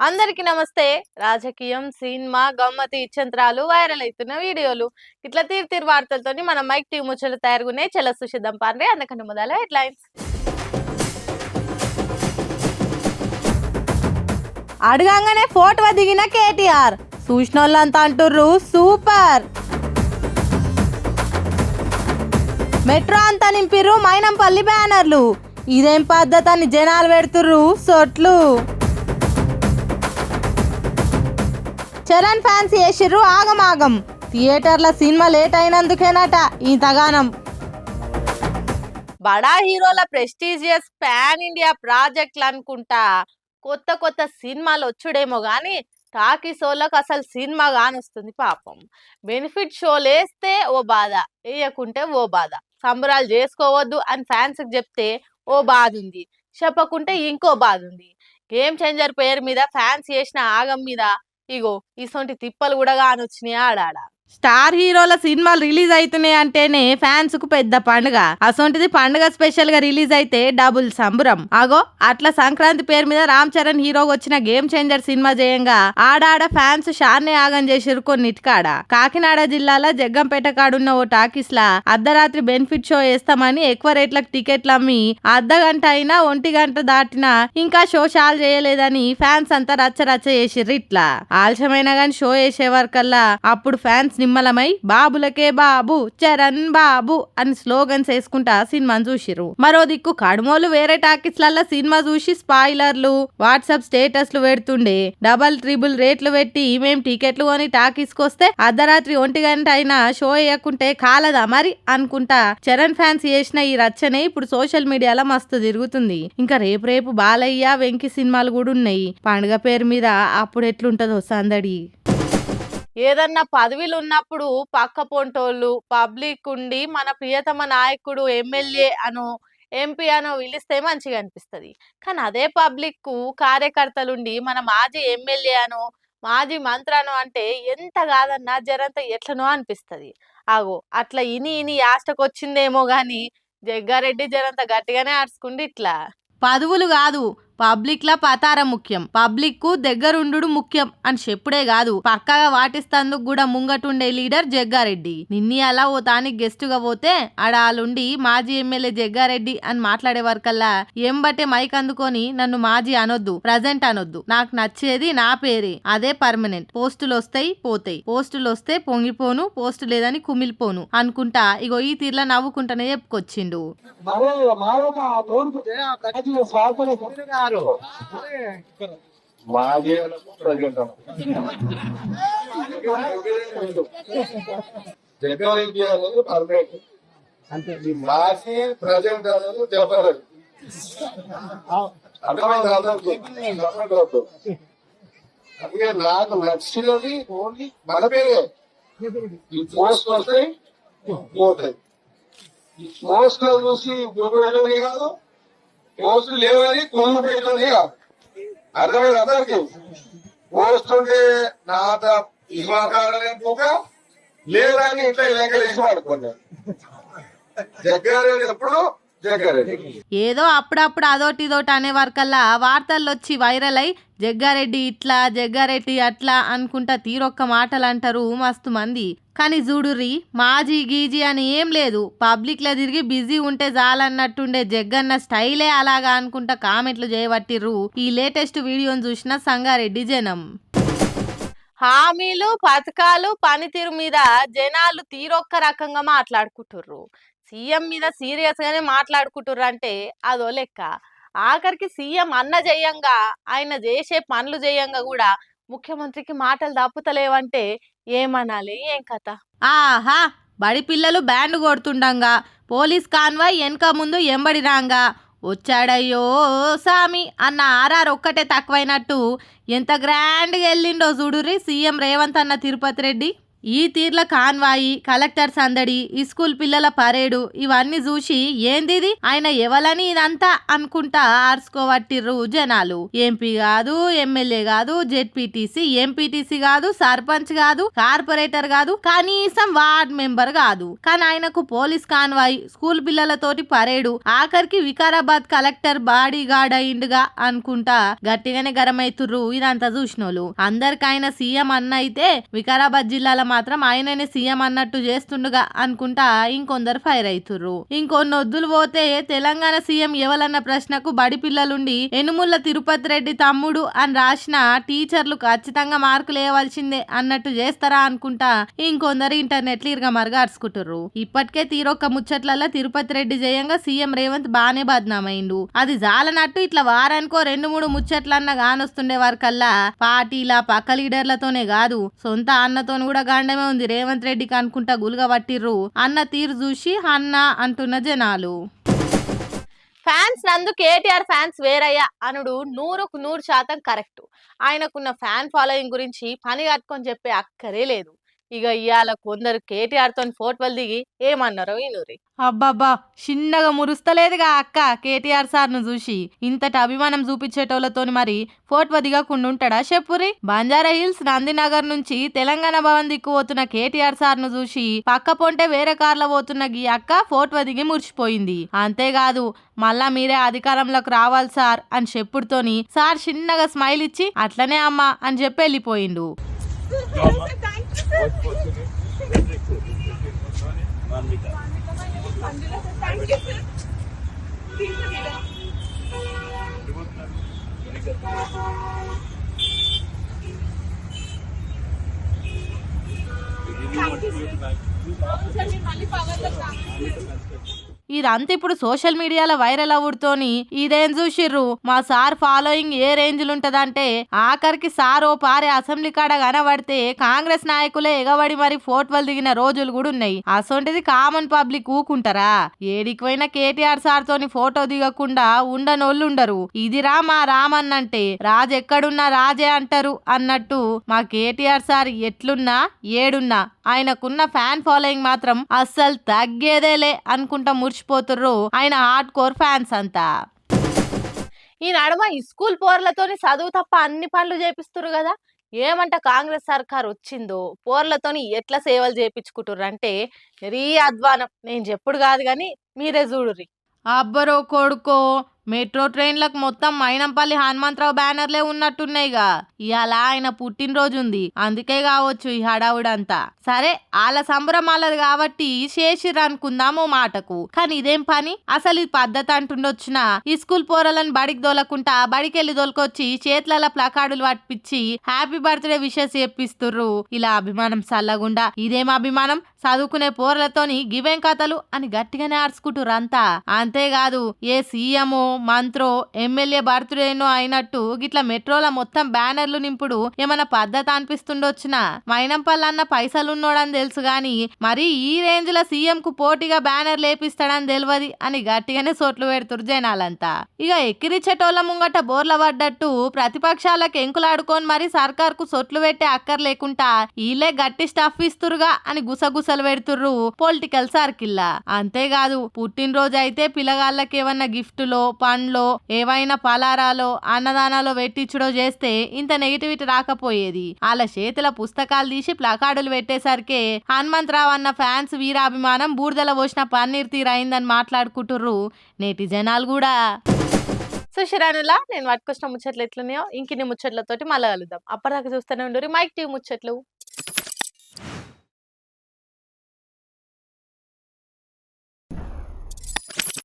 అందరికీ నమస్తే. రాజకీయం, సినిమా, గమ్మతి ఇచ్చంత్రాలు, వైరల్ అవుతున్న వీడియోలు ఇట్లా తీరు వార్తలతోని మన మైక్ టీవీ ముచ్చలు తయారుగునే చల సుషిద్దాం పాండ్రే. అందుకని మొదల హెడ్లైన్స్. అడగంగానే ఫోటో దిగిన కేటీఆర్, చూసినోళ్ళంతా అంటుర్రు సూపర్. మెట్రో అంతా నింపిర్రు మైనంపల్లి బ్యానర్లు, ఇదేం పద్ధతి అని జనాలు పెడుతుర్రు సొట్లు. చరణ్ ఫ్యాన్స్ చేసిర్రు ఆగమాగం, థియేటర్ల సినిమా లేట్ అయినందుకేనట ఇంతగానం. బడా హీరోల ప్రెస్టీజియస్ పాన్ ఇండియా ప్రాజెక్టులు అనుకుంటా కొత్త సినిమాలు వచ్చుడేమో గాని టాకీసోళ్ళకు అసలు సినిమా కానొస్తుంది పాపం. బెనిఫిట్ షోలు వేస్తే ఓ బాధ, వేయకుంటే ఓ బాధ. సంబరాలు చేసుకోవద్దు అని ఫ్యాన్స్కి చెప్తే ఓ బాధ ఉంది, చెప్పకుంటే ఇంకో బాధ ఉంది. గేమ్ చేంజర్ పేరు మీద ఫ్యాన్స్ చేసిన ఆగం మీద ఇగో ఇసొంటి తిప్పలు కూడా కానొచ్చినాయి ఆడాడ. స్టార్ హీరోల సినిమాలు రిలీజ్ అవుతున్నాయి అంటేనే ఫ్యాన్స్ కు పెద్ద పండుగ. అసొంటిది పండుగ స్పెషల్ గా రిలీజ్ అయితే డబుల్ సంబరం. అగో అట్లా సంక్రాంతి పేరు మీద రామ్ చరణ్ హీరో వచ్చిన గేమ్ చేంజర్ సినిమా చేయంగా ఆడాడ ఫ్యాన్స్ షాన్నే ఆగం చేసిరు కొన్నిటికాడ. కాకినాడ జిల్లాలో జగ్గంపేట కాడున్న ఓ టాకీస్ లా అర్ధరాత్రి బెనిఫిట్ షో వేస్తామని ఎక్కువ రేట్లకు టికెట్లు అమ్మి అర్ధగంట అయినా 1 గంట దాటినా ఇంకా షో షాల్ చేయలేదని ఫ్యాన్స్ అంతా రచ్చ చేసిర్రు. ఇట్లా ఆలస్యమైనా గాని షో వేసే వరకల్లా అప్పుడు ఫ్యాన్స్ నిమ్మలమై బాబులకే బాబు, చరణ్ బాబు అని స్లోగన్స్ వేసుకుంటా సినిమాను చూసిరు. మరో దిక్కు కడుమోలు వేరే టాకీస్లల్లో సినిమా చూసి స్పాయిలర్లు, వాట్సాప్ స్టేటస్లు పెడుతుండే. డబల్ ట్రిబుల్ రేట్లు పెట్టి మేం టికెట్లు కొని టాకీస్కి వస్తే అర్ధరాత్రి 1 గంట అయినా షో వేయకుంటే కాలదా మరి అనుకుంటా చరణ్ ఫ్యాన్స్ చేసిన ఈ రచ్చనే ఇప్పుడు సోషల్ మీడియాలో మస్తు తిరుగుతుంది. ఇంకా రేపు బాలయ్య, వెంకీ సినిమాలు కూడా ఉన్నాయి. పండుగ పేరు మీద అప్పుడు ఎట్లుంటదో సందడి. ఏదన్నా పదవిలు ఉన్నప్పుడు పక్క పొంటోళ్ళు పబ్లిక్ ఉండి మన ప్రియతమ నాయకుడు ఎమ్మెల్యే అనో ఎంపీ అనో పిలిస్తే మంచిగా అనిపిస్తుంది. కానీ అదే పబ్లిక్ కు కార్యకర్తలుండి మన మాజీ ఎమ్మెల్యే అనో మాజీ మంత్రి అనో అంటే ఎంత కాదన్నా జరంత ఎట్లనో అనిపిస్తుంది. ఆగో అట్లా ఇని యాస్టకు వచ్చిందేమో గాని జగ్గారెడ్డి జరంత గట్టిగానే ఆడుచుకుండి. ఇట్లా పదవులు కాదు, పబ్లిక్ లా పతారం ముఖ్యం, పబ్లిక్ కు దగ్గరుండు ముఖ్యం అని చెప్పుడే కాదు పక్కగా వాటిస్తందుకు కూడా ముంగటుండే లీడర్ జగ్గారెడ్డి. నిన్ని అలా ఓ తానికి గెస్ట్ గా పోతే ఆడాలుండి మాజీ ఎమ్మెల్యే జగ్గారెడ్డి అని మాట్లాడే వరకల్లా ఎంబటే మైక్ అందుకొని నన్ను మాజీ అనొద్దు, ప్రజెంట్ అనొద్దు, నాకు నచ్చేది నా పేరే, అదే పర్మనెంట్, పోస్టులు వస్తాయి పోతాయి, పోస్టులు వస్తే పొంగిపోను, పోస్టు లేదని కుమిలిపోను అనుకుంటా ఇగో ఈ తీర్లా నవ్వుకుంటానే చెప్పుకొచ్చిండు. జగ్గారెడ్డి అనేది పర్మనెంట్, మాజీ ప్రజెంట్ అనేది చెప్పారు. అర్థమైంది అందరికి. అందుకే నాకు నచ్చినది ఓన్లీ మన పేరే. ఈ పోస్ట్ వస్తాయి పోతాయి, ఈ పోస్ట్ చూసి గుర్తుపెట్టేది కాదు, పోస్టులు లేవని కొమ్ము పెట్టేది కాదు. అర్థమైంది అందరికి. పోస్ట్ ఉంటే నా ఇవాళ లేదని ఇట్లా లెక్కలు వేసి వాడుకున్నాను. జగ్గారెడ్డి ఎప్పుడు ఏదో అప్పుడప్పుడు అదోటి ఇదోటి అనే వరకల్లా వార్తల్లో వచ్చి వైరల్ అయి జగ్గారెడ్డి ఇట్లా జగ్గారెడ్డి అట్లా అనుకుంటా తీరొక్క మాటలు అంటారు మస్తు మంది. కానీ చూడుర్రి మాజీ గీజీ అని ఏం లేదు, పబ్లిక్ లో తిరిగి బిజీ ఉంటే చాలన్నట్టుండే జగ్గన్న స్టైలే అలాగా అనుకుంటా కామెంట్లు చేయబట్టిర్రు ఈ లేటెస్ట్ వీడియోని చూసిన సంగారెడ్డి జనం. హామీలు, పథకాలు, పనితీరు మీద జనాలు తీరొక్క రకంగా మాట్లాడుకుంటుర్రు. సీఎం మీద సీరియస్ గానే మాట్లాడుకుంటుర్రు అంటే అదో లెక్క. ఆఖరికి సీఎం అన్న చేయంగా ఆయన చేసే పనులు చేయంగా కూడా ముఖ్యమంత్రికి మాటలు తప్పుతలేవంటే ఏమనాలి ఏం కథ. ఆహా బడి పిల్లలు బ్యాండ్ కొడుతుండగా పోలీస్ కాన్వాయ్ వెనక ముందు ఎంబడి రాంగా వచ్చాడయ్యో సామి అన్న ఆర్ఆర్ ఒక్కటే తక్కువైనట్టు ఎంత గ్రాండ్గా వెళ్ళిండో చూడుర్రి సీఎం రేవంత్ అన్న తిరుపతి రెడ్డి. ఈ తీర్ల కాన్వాయి, కలెక్టర్ సందడి, ఈ స్కూల్ పిల్లల పరేడు ఇవన్నీ చూసి ఏందిది ఆయన ఎవలని ఇదంతా అనుకుంటా ఆర్చుకోవట్టిర్రు జనాలు. ఎంపీ కాదు, ఎమ్మెల్యే కాదు, జెడ్పీటీసీ, ఎంపీటీసీ కాదు, సర్పంచ్ కాదు, కార్పొరేటర్ కాదు, కనీసం వార్డ్ మెంబర్ కాదు. కానీ ఆయనకు పోలీస్ కాన్వాయి, స్కూల్ పిల్లలతోటి పరేడు, ఆఖరికి వికారాబాద్ కలెక్టర్ బాడీ గార్డ్ అయిండుగా అనుకుంటా గట్టిగానే గరమైతుర్రు ఇదంతా చూసినోళ్ళు. అందరికి ఆయన సీఎం అన్న అయితే వికారాబాద్ జిల్లాల మాత్రం ఆయననే సీఎం అన్నట్టు చేస్తుండగా అనుకుంటా ఇంకొందరు ఫైర్ అవుతుర్రు. ఇంకొన్ని వద్దులు పోతే తెలంగాణ సీఎం ఎవలన్న ప్రశ్నకు బడి పిల్లలుండి ఎనుముల్ల తిరుపతి రెడ్డి తమ్ముడు అని రాసిన టీచర్లు ఖచ్చితంగా మార్కులు వేయవలసిందే అన్నట్టు చేస్తారా అనుకుంటా ఇంకొందరు ఇంటర్నెట్లు ఇరగమరగా అరుచుకుంటుర్రు. ఇప్పటికే తీరొక్క ముచ్చట్లలో తిరుపతి రెడ్డి జయంగా సీఎం రేవంత్ బానే బద్నామైండు. అది జాలనట్టు ఇట్లా వారానికో 2-3 ముచ్చట్లన్నా గానొస్తుండే వరకల్లా పార్టీల పక్క లీడర్లతోనే కాదు సొంత అన్నతోని కూడా గాండమే ఉంది రేవంత్ రెడ్డికి అనుకుంటా గులుగా పట్టిర్రు. అన్న తీరు చూసి అన్న అంటున్న జనాలు. ఫ్యాన్స్ నందు కేటీఆర్ ఫ్యాన్స్ వేరయ్యా అనుడు 100% కరెక్ట్. ఆయనకున్న ఫ్యాన్ ఫాలోయింగ్ గురించి పని కట్టుకొని చెప్పే అక్కరే లేదు. ఇక ఇవాళ కొందరు కేటీఆర్ తోని ఫోటోలు దిగి ఏమన్నారో ఈనూరి. అబ్బాబ్బా చిన్నగా మురుస్తలేదుగా అక్క కేటీఆర్ సార్ ను చూసి. ఇంతటి అభిమానం చూపించేటోళ్లతోని మరి ఫోటో దిగకుండా ఉంటాడా చెప్పురి. బంజారా హిల్స్ నందినగర్ నుంచి తెలంగాణ భవన్ దిక్కు పోతున్న కేటీఆర్ సార్ ను చూసి పక్క పొంటే వేరే కార్లో పోతున్న గీ అక్క ఫోటో దిగి మురిసిపోయింది. అంతేకాదు మళ్ళా మీరే అధికారంలోకి రావాలి సార్ అని చెప్పుడుతోని సార్ చిన్నగా స్మైల్ ఇచ్చి అట్లనే అమ్మా అని చెప్పి వెళ్ళిపోయిండు. ఇదంతా ఇప్పుడు సోషల్ మీడియాలో వైరల్ అవుడుతోని ఇదేం చూసిర్రు మా సార్ ఫాలోయింగ్ ఏ రేంజ్లు ఉంటదంటే ఆఖరికి సార్ ఓ పారే అసెంబ్లీ కాడ కనబడితే కాంగ్రెస్ నాయకులే ఎగబడి మరి ఫోటోలు దిగిన రోజులు కూడా ఉన్నాయి. అసొంటిది కామన్ పబ్లిక్ ఊకుంటారా? ఏడికిపోయినా కేటీఆర్ సార్ తోని ఫోటో దిగకుండా ఉండనోళ్ళు ఉండరు. ఇదిరా మా రామన్నంటే రాజు ఎక్కడున్నా రాజే అంటారు అన్నట్టు మా కేటీఆర్ సార్ ఎట్లున్నా ఏడున్నా ఆయనకున్న ఫ్యాన్ ఫాలోయింగ్ మాత్రం అస్సలు తగ్గేదేలే అనుకుంటా మురిసిపోతుర్రు ఆయన హార్డ్ కోర్ ఫ్యాన్స్ అంతా. ఈ నడమ ఈ స్కూల్ పోర్లతోని చదువు తప్ప అన్ని పనులు చేపిస్తురు కదా. ఏమంట కాంగ్రెస్ సర్కార్ వచ్చిందో పోర్లతోని ఎట్లా సేవలు చేపించుకుంటుర్రు అంటే రీ అధ్వానం. నేను చెప్పుడు కాదు కానీ మీరే చూడుర్రి. అబ్బరో కొడుకో మెట్రో ట్రైన్లకు మొత్తం మైనంపల్లి హనుమంతరావు బ్యానర్లే ఉన్నట్టున్నాయిగా. ఇవాళ ఆయన పుట్టినరోజు ఉంది అందుకే కావచ్చు ఈ హడావుడంతా. సరే వాళ్ళ సంబరం వాళ్ళది కాబట్టి చేసిర్రు అనుకుందాము మాటకు. కానీ ఇదేం పని అసలు ఇది పద్ధతి అంటుండొచ్చునా? ఈ స్కూల్ పోరలను బడికి దోలకుంటా బడికెళ్ళి దోలుకొచ్చి చేతుల ప్లకార్డులు పట్టించి హ్యాపీ బర్త్డే విషెస్ చెప్పిస్తుర్రు. ఇలా అభిమానం సల్లగుండా ఇదేం అభిమానం? చదువుకునే పోరలతోని గివేం కథలు అని గట్టిగానే ఆర్చుకుంటుర్రు అంతా. అంతేకాదు ఏ సీఎంఓ మంత్రో ఎమ్మెల్యే బర్త్డేనో అయినట్టు గిట్లా మెట్రోల మొత్తం బ్యానర్లు నింపుడు ఏమన్నా పద్ధతి అనిపిస్తుండొచ్చునా? మైనంపల్లన్న పైసలున్నోడని తెలుసు గాని మరి ఈ రేంజ్ లో సీఎం కు పోటీగా బ్యానర్ లేపిస్తాడని తెలియదు అని గట్టిగానే సోట్లు పెడుతురు జనాలంతా. ఇక ఎక్కిరిచ్చేటోళ్ళ ముంగట బోర్ల పడ్డట్టు ప్రతిపక్షాలకు ఎంకులాడుకొని మరి సర్కార్ కు సొట్లు పెట్టే అక్కర్ లేకుండా వీళ్ళే గట్టి స్టఫ్ ఇస్తురుగా అని గుసగుసలు పెడుతుర్రు పొలిటికల్ సర్కిల్లా. అంతేకాదు పుట్టినరోజు అయితే పిల్లగాళ్ళకి ఏమన్నా గిఫ్టులో పండ్లో ఏవైనా పలారాలో అన్నదానాలో పెట్టించుడో చేస్తే ఇంత నెగిటివిటీ రాకపోయేది. వాళ్ళ చేతుల పుస్తకాలు తీసి ప్లకార్డులు పెట్టేసరికి హనుమంతరావు అన్న ఫ్యాన్స్ వీరాభిమానం బూర్దల పోసిన పన్నీర్ తీరైందని మాట్లాడుకుంటుర్రు నేటి జనాలు కూడా. సుశిరానులా నేను పట్టుకొచ్చిన ముచ్చట్లు ఎట్లున్నాయో ఇంకిన్ని ముచ్చట్లతోటి మళ్ళీ కలుద్దాం. అప్పటిదాకా చూస్తూనే ఉండరు మైక్ టీవీ ముచ్చట్లు.